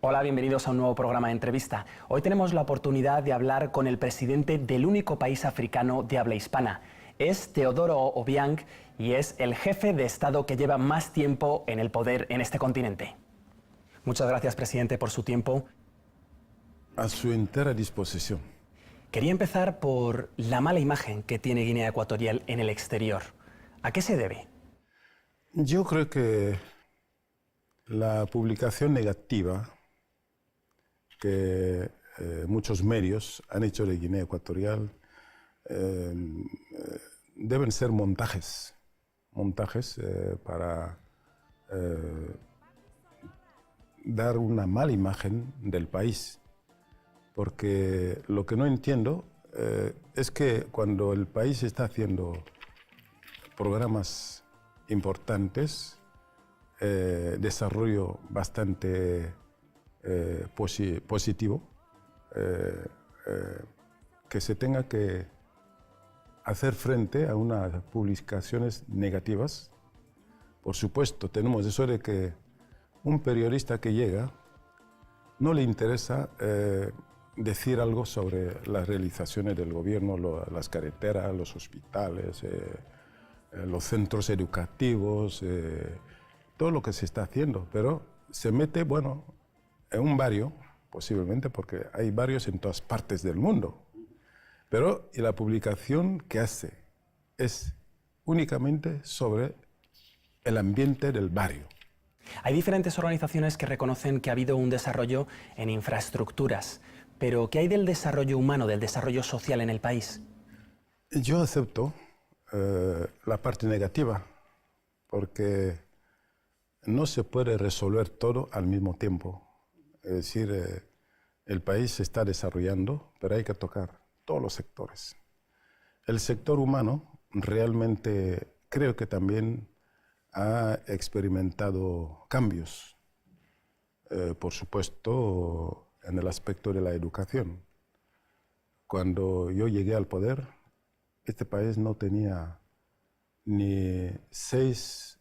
Hola, bienvenidos a un nuevo programa de entrevista. Hoy tenemos la oportunidad de hablar con el presidente del único país africano de habla hispana. Es Teodoro Obiang y es el jefe de Estado que lleva más tiempo en el poder en este continente. Muchas gracias, presidente, por su tiempo. A su entera disposición. Quería empezar por la mala imagen que tiene Guinea Ecuatorial en el exterior. ¿A qué se debe? Yo creo que la publicación negativa que muchos medios han hecho de Guinea Ecuatorial deben ser montajes para dar una mala imagen del país. Porque lo que no entiendo es que cuando el país está haciendo programas importantes, desarrollo bastante positivo, que se tenga que hacer frente a unas publicaciones negativas. Por supuesto, tenemos eso de que un periodista que llega no le interesa decir algo sobre las realizaciones del gobierno, las carreteras, los hospitales, los centros educativos, todo lo que se está haciendo, pero se mete, bueno, en un barrio, posiblemente, porque hay barrios en todas partes del mundo, pero y la publicación que hace es únicamente sobre el ambiente del barrio. Hay diferentes organizaciones que reconocen que ha habido un desarrollo en infraestructuras, pero ¿qué hay del desarrollo humano, del desarrollo social en el país? Yo acepto la parte negativa, porque no se puede resolver todo al mismo tiempo. Es decir, el país se está desarrollando, pero hay que tocar todos los sectores. El sector humano realmente creo que también ha experimentado cambios, por supuesto, en el aspecto de la educación. Cuando yo llegué al poder, este país no tenía ni 6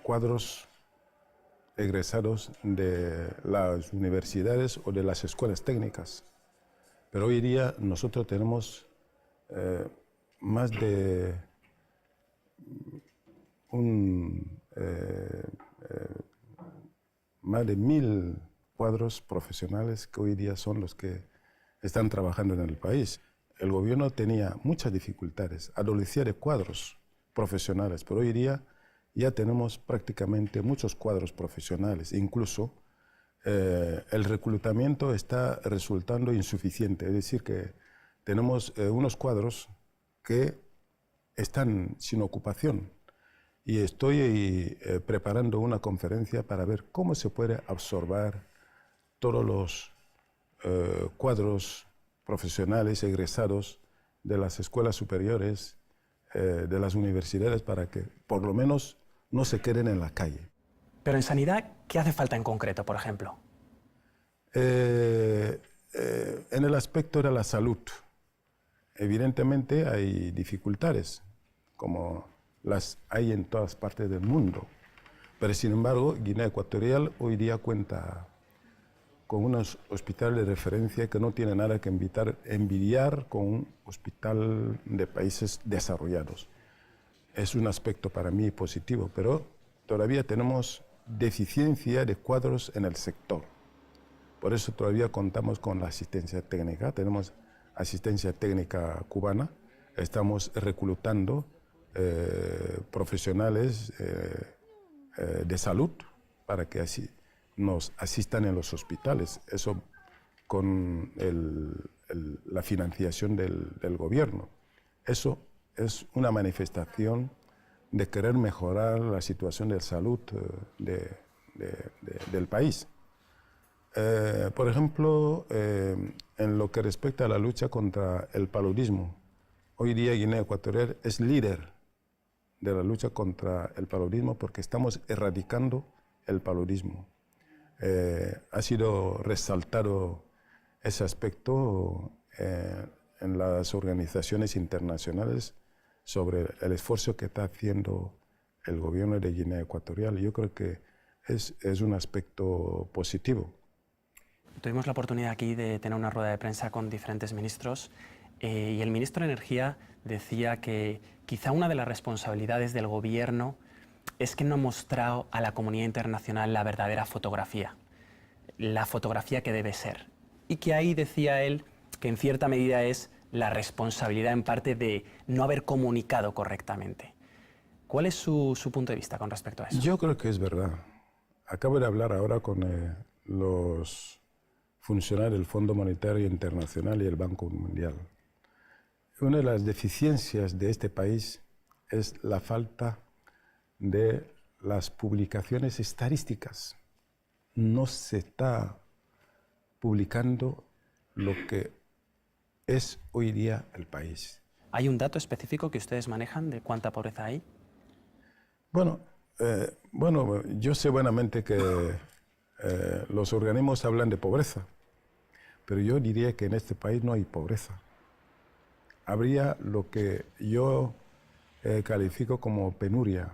cuadros egresados de las universidades o de las escuelas técnicas. Pero hoy día nosotros tenemos más de más de 1000 cuadros profesionales que hoy día son los que están trabajando en el país. El gobierno tenía muchas dificultades, adolecía de cuadros profesionales, pero hoy día ya tenemos prácticamente muchos cuadros profesionales. Incluso el reclutamiento está resultando insuficiente, es decir, que tenemos unos cuadros que están sin ocupación. Y estoy preparando una conferencia para ver cómo se puede absorber todos los cuadros profesionales egresados de las escuelas superiores, de las universidades, para que por lo menos no se queden en la calle. Pero en sanidad, ¿qué hace falta en concreto, por ejemplo? En el aspecto de la salud, evidentemente hay dificultades, como las hay en todas partes del mundo. Pero sin embargo, Guinea Ecuatorial hoy día cuenta con unos hospitales de referencia que no tienen nada que envidiar con un hospital de países desarrollados. Es un aspecto para mí positivo, pero todavía tenemos deficiencia de cuadros en el sector. Por eso todavía contamos con la asistencia técnica. Tenemos asistencia técnica cubana. Estamos reclutando profesionales de salud para que así nos asistan en los hospitales. Eso con la financiación del gobierno. Eso es una manifestación de querer mejorar la situación de salud del país. Por ejemplo, en lo que respecta a la lucha contra el paludismo, hoy día Guinea Ecuatorial es líder de la lucha contra el paludismo porque estamos erradicando el paludismo. Ha sido resaltado ese aspecto en las organizaciones internacionales sobre el esfuerzo que está haciendo el gobierno de Guinea Ecuatorial. Yo creo que es un aspecto positivo. Tuvimos la oportunidad aquí de tener una rueda de prensa con diferentes ministros y el ministro de Energía decía que quizá una de las responsabilidades del gobierno es que no ha mostrado a la comunidad internacional la verdadera fotografía, la fotografía que debe ser. Y que ahí decía él que en cierta medida es la responsabilidad en parte de no haber comunicado correctamente. ¿Cuál es su punto de vista con respecto a eso? Yo creo que es verdad. Acabo de hablar ahora con los funcionarios del Fondo Monetario Internacional y el Banco Mundial. Una de las deficiencias de este país es la falta de las publicaciones estadísticas. No se está publicando lo que es hoy día el país. ¿Hay un dato específico que ustedes manejan de cuánta pobreza hay? Bueno, yo sé buenamente que los organismos hablan de pobreza, pero yo diría que en este país no hay pobreza. Habría lo que yo califico como penuria.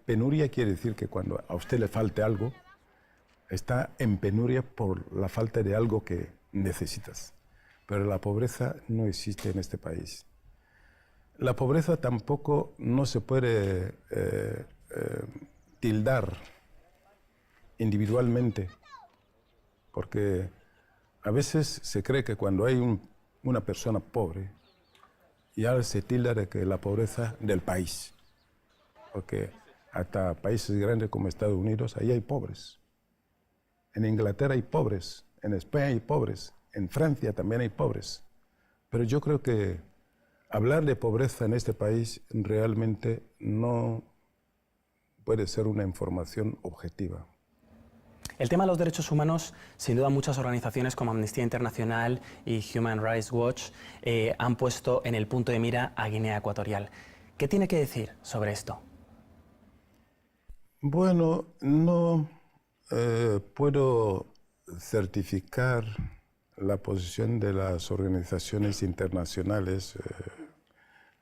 Penuria quiere decir que cuando a usted le falte algo, está en penuria por la falta de algo que necesitas. Pero la pobreza no existe en este país. La pobreza tampoco no se puede tildar individualmente, porque a veces se cree que cuando hay una persona pobre, ya se tilda de que la pobreza del país, porque hasta países grandes como Estados Unidos, ahí hay pobres. En Inglaterra hay pobres, en España hay pobres, en Francia también hay pobres. Pero yo creo que hablar de pobreza en este país realmente no puede ser una información objetiva. El tema de los derechos humanos, sin duda muchas organizaciones como Amnistía Internacional y Human Rights Watch han puesto en el punto de mira a Guinea Ecuatorial. ¿Qué tiene que decir sobre esto? Bueno, no puedo certificar la posición de las organizaciones internacionales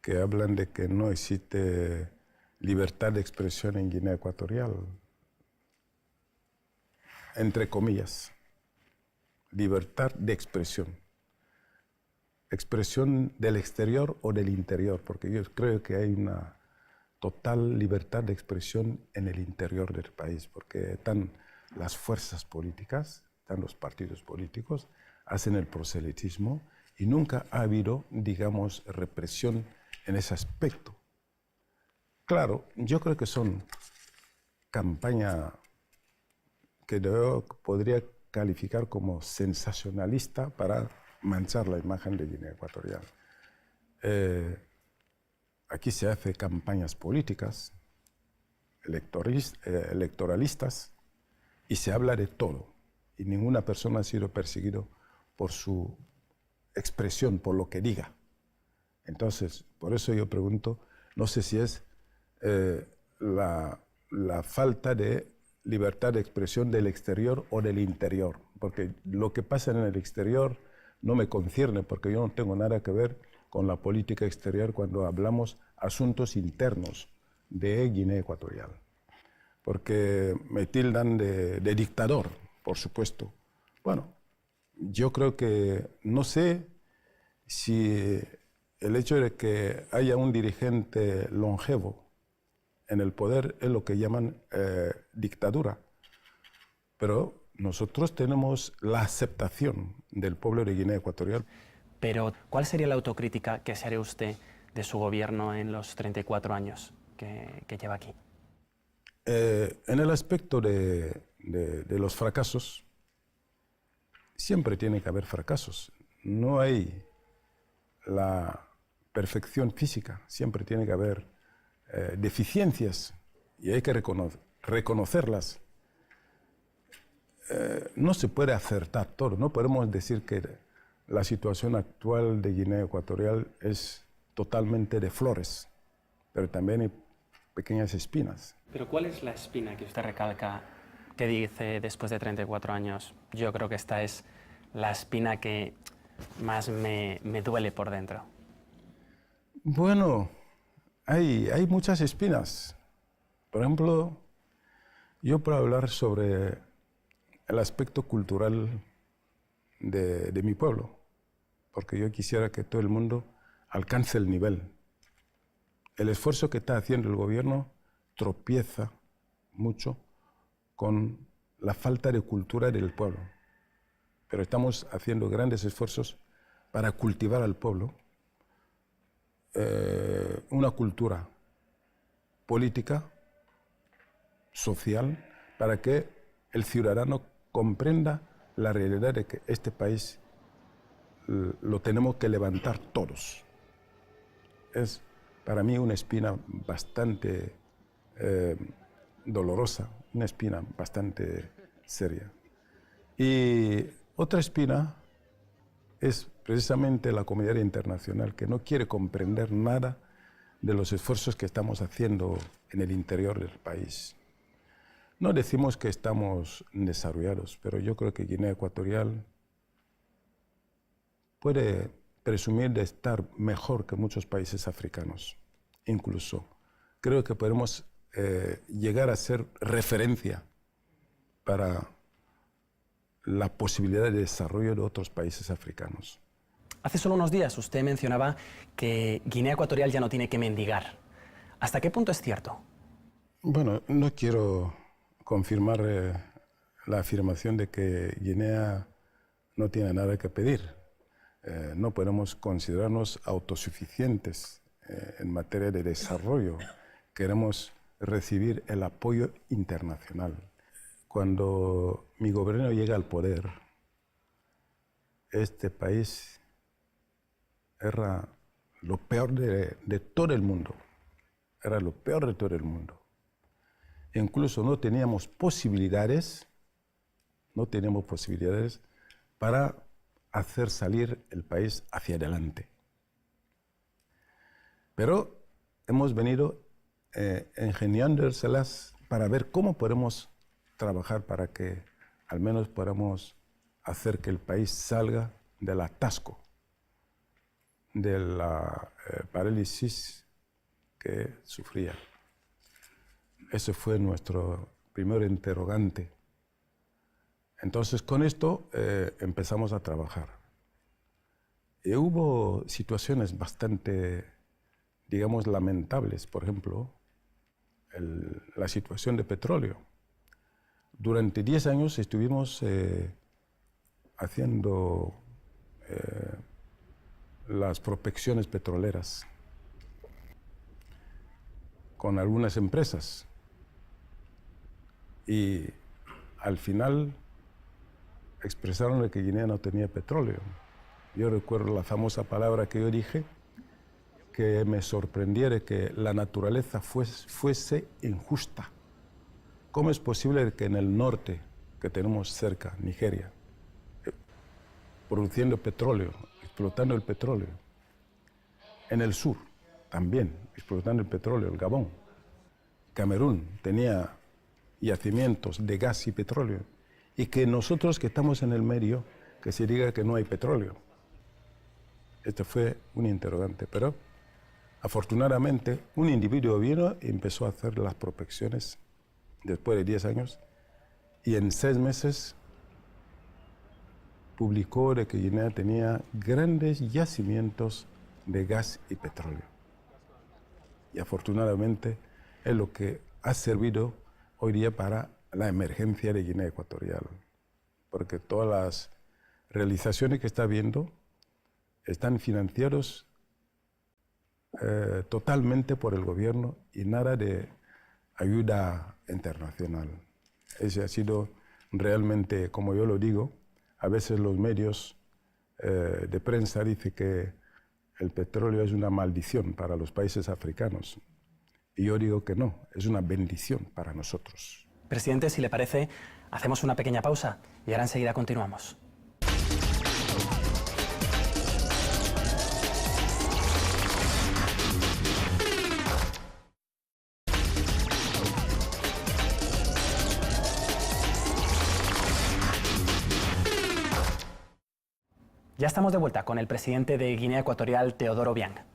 que hablan de que no existe libertad de expresión en Guinea Ecuatorial. Entre comillas, libertad de expresión. Expresión del exterior o del interior, porque yo creo que hay una total libertad de expresión en el interior del país, porque están las fuerzas políticas, están los partidos políticos, hacen el proselitismo y nunca ha habido, digamos, represión en ese aspecto. Claro, yo creo que son campañas que yo podría calificar como sensacionalista para manchar la imagen de Guinea Ecuatorial. Aquí se hacen campañas políticas, electoralistas, y se habla de todo. Y ninguna persona ha sido perseguida por su expresión, por lo que diga. Entonces, por eso yo pregunto, no sé si es la falta de libertad de expresión del exterior o del interior, porque lo que pasa en el exterior no me concierne, porque yo no tengo nada que ver con la política exterior cuando hablamos asuntos internos de Guinea Ecuatorial, porque me tildan de dictador, por supuesto. Bueno, yo creo que no sé si el hecho de que haya un dirigente longevo en el poder es lo que llaman dictadura. Pero nosotros tenemos la aceptación del pueblo de Guinea Ecuatorial. Pero, ¿cuál sería la autocrítica que se haría usted de su gobierno en los 34 años que lleva aquí? En el aspecto de los fracasos, siempre tiene que haber fracasos. No hay la perfección física, siempre tiene que haber deficiencias y hay que reconocerlas. No se puede acertar todo, no podemos decir que la situación actual de Guinea Ecuatorial es totalmente de flores, pero también hay pequeñas espinas. Pero ¿cuál es la espina que usted recalca que dice después de 34 años? Yo creo que esta es la espina que más me duele por dentro. Bueno, hay muchas espinas. Por ejemplo, Yo puedo hablar sobre el aspecto cultural de mi pueblo, porque yo quisiera que todo el mundo alcance el nivel. El esfuerzo que está haciendo el gobierno tropieza mucho con la falta de cultura del pueblo. Pero estamos haciendo grandes esfuerzos para cultivar al pueblo una cultura política, social, para que el ciudadano comprenda la realidad de que este país lo tenemos que levantar todos. Es para mí una espina bastante dolorosa, una espina bastante seria. Y otra espina es precisamente la comunidad internacional, que no quiere comprender nada de los esfuerzos que estamos haciendo en el interior del país. No decimos que estamos desarrollados, pero yo creo que Guinea Ecuatorial puede presumir de estar mejor que muchos países africanos. Incluso creo que podemos llegar a ser referencia para la posibilidad de desarrollo de otros países africanos. Hace solo unos días usted mencionaba que Guinea Ecuatorial ya no tiene que mendigar. ¿Hasta qué punto es cierto? Bueno, no quiero confirmar la afirmación de que Guinea no tiene nada que pedir. No podemos considerarnos autosuficientes en materia de desarrollo. Queremos recibir el apoyo internacional. Cuando mi gobierno llega al poder, este país era lo peor de todo el mundo. Era lo peor de todo el mundo. Incluso no teníamos posibilidades para hacer salir el país hacia adelante. Pero hemos venido ingeniándoselas para ver cómo podemos trabajar para que al menos podamos hacer que el país salga del atasco, de la parálisis que sufría. Ese fue nuestro primer interrogante. Entonces, con esto empezamos a trabajar. Y hubo situaciones bastante, digamos, lamentables. Por ejemplo, la situación de petróleo. Durante 10 años estuvimos haciendo las prospecciones petroleras con algunas empresas. Y al final expresaron que Guinea no tenía petróleo. Yo recuerdo la famosa palabra que yo dije, que me sorprendiera que la naturaleza fuese injusta. ¿Cómo es posible que en el norte, que tenemos cerca, Nigeria, produciendo petróleo, explotando el petróleo, en el sur también, explotando el petróleo, el Gabón, Camerún tenía yacimientos de gas y petróleo, y que nosotros que estamos en el medio, que se diga que no hay petróleo? Este fue un interrogante, pero afortunadamente un individuo vino y empezó a hacer las prospecciones después de 10 años, y en 6 meses publicó de que Guinea tenía grandes yacimientos de gas y petróleo. Y afortunadamente es lo que ha servido hoy día para la emergencia de Guinea Ecuatorial, porque todas las realizaciones que está habiendo están financiados totalmente por el gobierno y nada de ayuda internacional. Ese ha sido realmente, como yo lo digo, a veces los medios de prensa dicen que el petróleo es una maldición para los países africanos. Y yo digo que no, es una bendición para nosotros. Presidente, si le parece, hacemos una pequeña pausa y ahora enseguida continuamos. Ya estamos de vuelta con el presidente de Guinea Ecuatorial, Teodoro Obiang.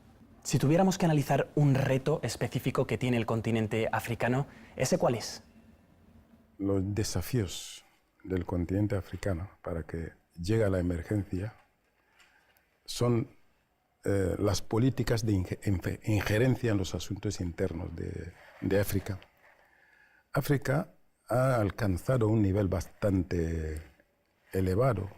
Si tuviéramos que analizar un reto específico que tiene el continente africano, ¿ese cuál es? los desafíos del continente africano para que llegue a la emergencia son las políticas de injerencia en los asuntos internos de África. África ha alcanzado un nivel bastante elevado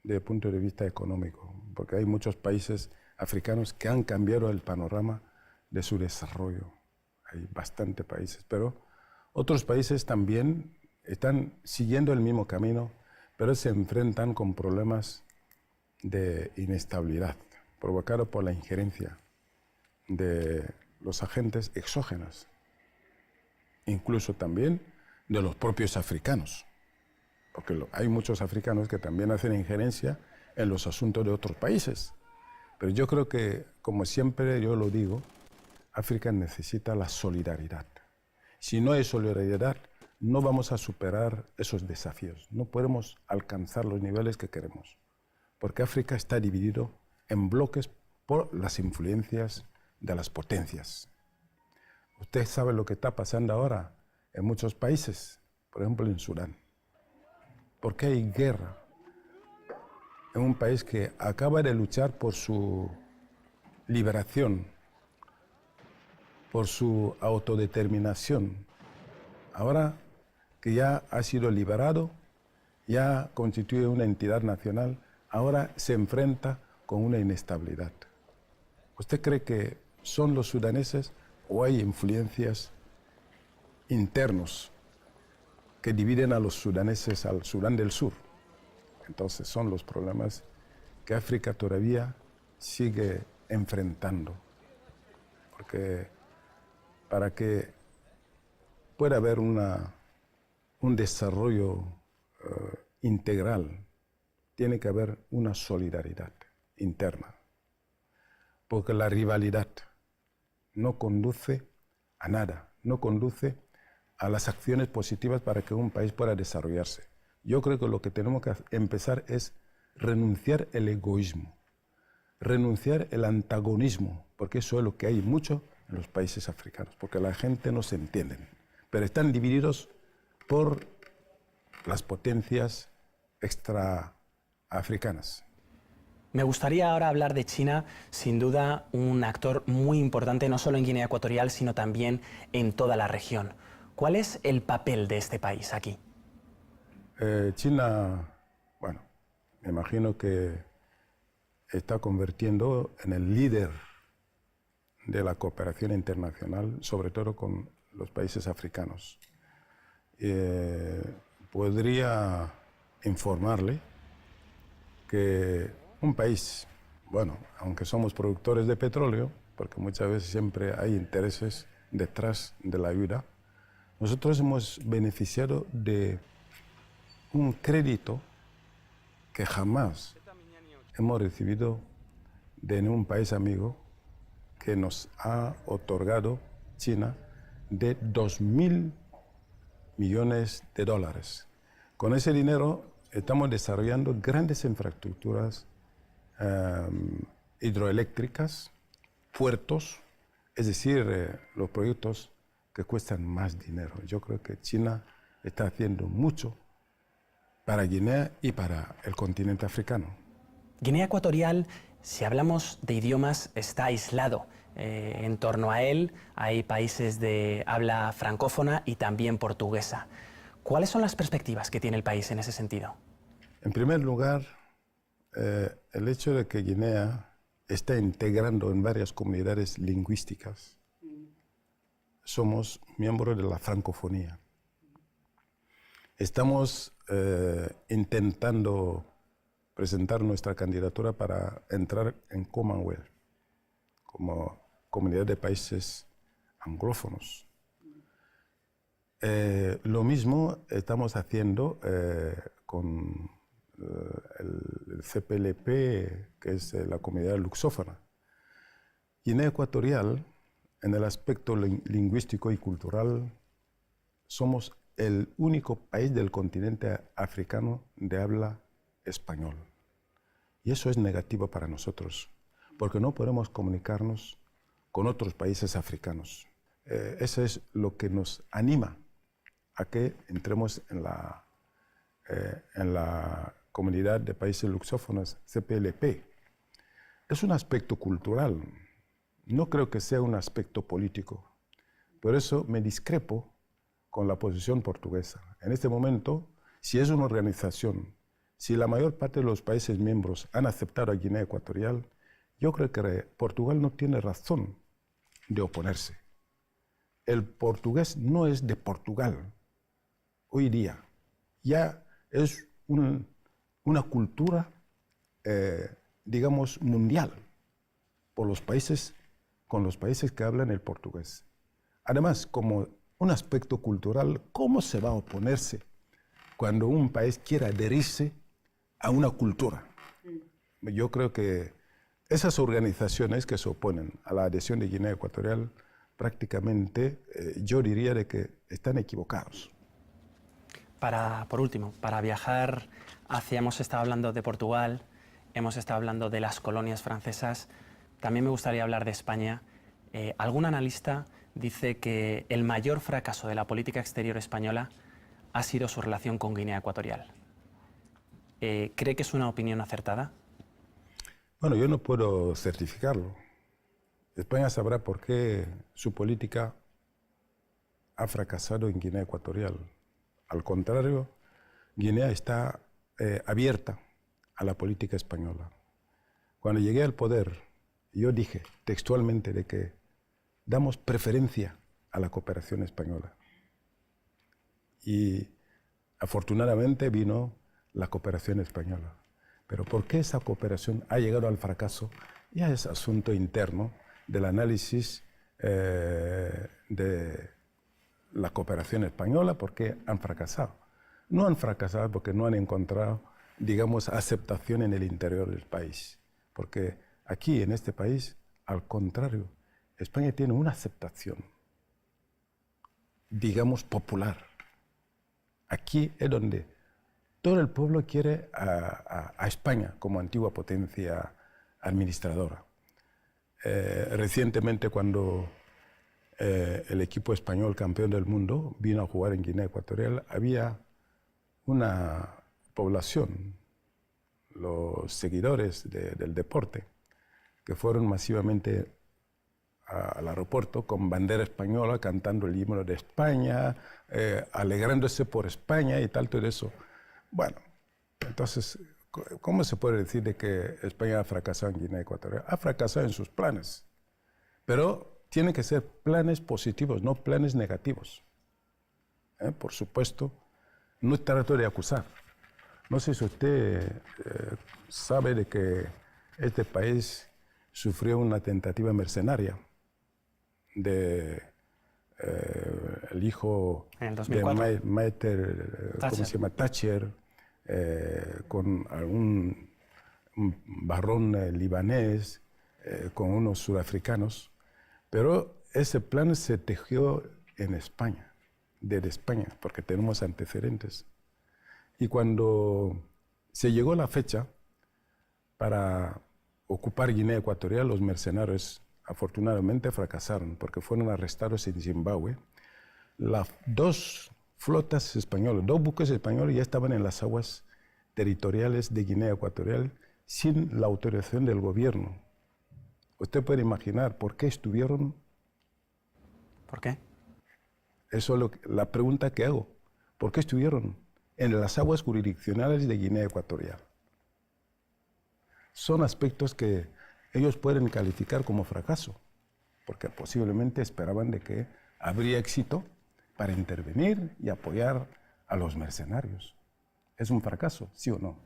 desde el punto de vista económico, porque hay muchos países africanos que han cambiado el panorama de su desarrollo. Hay bastantes países, pero otros países también están siguiendo el mismo camino, pero se enfrentan con problemas de inestabilidad provocados por la injerencia de los agentes exógenos, incluso también de los propios africanos, porque hay muchos africanos que también hacen injerencia en los asuntos de otros países. Pero yo creo que, como siempre yo lo digo, África necesita la solidaridad. Si no hay solidaridad, no vamos a superar esos desafíos, no podemos alcanzar los niveles que queremos, porque África está dividido en bloques por las influencias de las potencias. Usted sabe lo que está pasando ahora en muchos países, por ejemplo en Sudán. ¿Por qué hay guerra en un país que acaba de luchar por su liberación, por su autodeterminación? Ahora que ya ha sido liberado, ya constituye una entidad nacional, ahora se enfrenta con una inestabilidad. ¿Usted cree que son los sudaneses o hay influencias internos que dividen a los sudaneses al Sudán del Sur? Entonces son los problemas que África todavía sigue enfrentando. Porque para que pueda haber un desarrollo integral, tiene que haber una solidaridad interna. Porque la rivalidad no conduce a nada, no conduce a las acciones positivas para que un país pueda desarrollarse. Yo creo que lo que tenemos que empezar es renunciar el egoísmo, renunciar el antagonismo, porque eso es lo que hay mucho en los países africanos, porque la gente no se entiende, pero están divididos por las potencias extraafricanas. Me gustaría ahora hablar de China, sin duda un actor muy importante no solo en Guinea Ecuatorial, sino también en toda la región. ¿Cuál es el papel de este país aquí? China, bueno, me imagino que está convirtiendo en el líder de la cooperación internacional, sobre todo con los países africanos. Podría informarle que un país, bueno, aunque somos productores de petróleo, porque muchas veces siempre hay intereses detrás de la ayuda, nosotros hemos beneficiado de un crédito que jamás hemos recibido de un país amigo que nos ha otorgado China de 2.000 millones de dólares. Con ese dinero estamos desarrollando grandes infraestructuras hidroeléctricas, puertos, es decir, los proyectos que cuestan más dinero. Yo creo que China está haciendo mucho para Guinea y para el continente africano. Guinea Ecuatorial, si hablamos de idiomas, está aislado. En torno a él hay países de habla francófona y también portuguesa. ¿Cuáles son las perspectivas que tiene el país en ese sentido? En primer lugar, el hecho de que Guinea está integrando en varias comunidades lingüísticas. Somos miembros de la francofonía. Estamos intentando presentar nuestra candidatura para entrar en Commonwealth como comunidad de países anglófonos. Lo mismo estamos haciendo con el CPLP, que es la comunidad luxófona. Guinea Ecuatorial, en el aspecto lingüístico y cultural, somos el único país del continente africano de habla español. Y eso es negativo para nosotros, porque no podemos comunicarnos con otros países africanos. Eso es lo que nos anima a que entremos en la Comunidad de Países Luxófonos, CPLP. Es un aspecto cultural, no creo que sea un aspecto político. Por eso me discrepo con la posición portuguesa. En este momento, si es una organización, si la mayor parte de los países miembros han aceptado a Guinea Ecuatorial, yo creo que Portugal no tiene razón de oponerse. El portugués no es de Portugal hoy día, ya es una cultura, digamos, mundial con los países que hablan el portugués. Además, como un aspecto cultural, ¿cómo se va a oponerse cuando un país quiera adherirse a una cultura? Yo creo que esas organizaciones que se oponen a la adhesión de Guinea Ecuatorial, prácticamente yo diría de que están equivocados. Por último, para viajar hemos estado hablando de Portugal, hemos estado hablando de las colonias francesas, también me gustaría hablar de España. Algún analista dice que el mayor fracaso de la política exterior española ha sido su relación con Guinea Ecuatorial. ¿Cree que es una opinión acertada? Bueno, yo no puedo certificarlo. España sabrá por qué su política ha fracasado en Guinea Ecuatorial. Al contrario, Guinea está abierta a la política española. Cuando llegué al poder, yo dije textualmente de que damos preferencia a la cooperación española. Y afortunadamente vino la cooperación española. Pero ¿por qué esa cooperación ha llegado al fracaso? Ya es asunto interno del análisis de la cooperación española, porque han fracasado. No han fracasado porque no han encontrado, digamos, aceptación en el interior del país. Porque aquí, en este país, al contrario, España tiene una aceptación, digamos, popular. Aquí es donde todo el pueblo quiere a España como antigua potencia administradora. Recientemente, cuando el equipo español campeón del mundo vino a jugar en Guinea Ecuatorial, había una población, los seguidores del deporte, que fueron masivamente al aeropuerto con bandera española, cantando el himno de España, alegrándose por España y tal, todo eso. Bueno, entonces, ¿cómo se puede decir de que España ha fracasado en Guinea Ecuatorial? Ha fracasado en sus planes, pero tienen que ser planes positivos, no planes negativos. Por supuesto, no trato de acusar. No sé si usted sabe de que este país sufrió una tentativa mercenaria de el hijo de Maiter, ¿cómo se llama? Thatcher, con algún barón libanés, con unos sudafricanos, pero ese plan se tejió en España, desde España, porque tenemos antecedentes. Y cuando se llegó la fecha para ocupar Guinea Ecuatorial, los mercenarios afortunadamente fracasaron, porque fueron arrestados en Zimbabue. Las dos flotas españolas, dos buques españoles ya estaban en las aguas territoriales de Guinea Ecuatorial sin la autorización del gobierno. Usted puede imaginar por qué estuvieron. ¿Por qué? Eso es la pregunta que hago. ¿Por qué estuvieron en las aguas jurisdiccionales de Guinea Ecuatorial? Son aspectos que ellos pueden calificar como fracaso, porque posiblemente esperaban de que habría éxito para intervenir y apoyar a los mercenarios. ¿Es un fracaso, sí o no?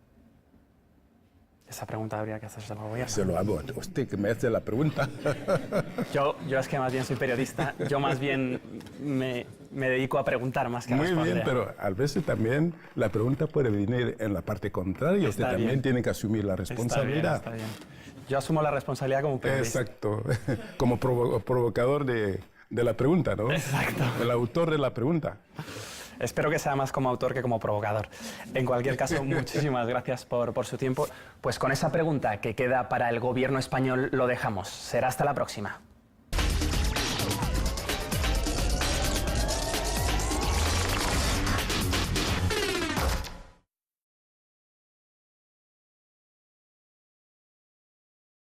Esa pregunta habría que hacerse al gobierno. Se lo hago a usted, que me hace la pregunta. Yo es que más bien soy periodista, yo más bien me dedico a preguntar más que a responder. Muy bien, pero a veces también la pregunta puede venir en la parte contraria. Usted también tiene que asumir la responsabilidad. Está bien, está bien. Yo asumo la responsabilidad como periodista. Exacto, como provocador de la pregunta, ¿no? Exacto. El autor de la pregunta. Espero que sea más como autor que como provocador. En cualquier caso, muchísimas gracias por su tiempo. Pues con esa pregunta que queda para el gobierno español lo dejamos. Será hasta la próxima.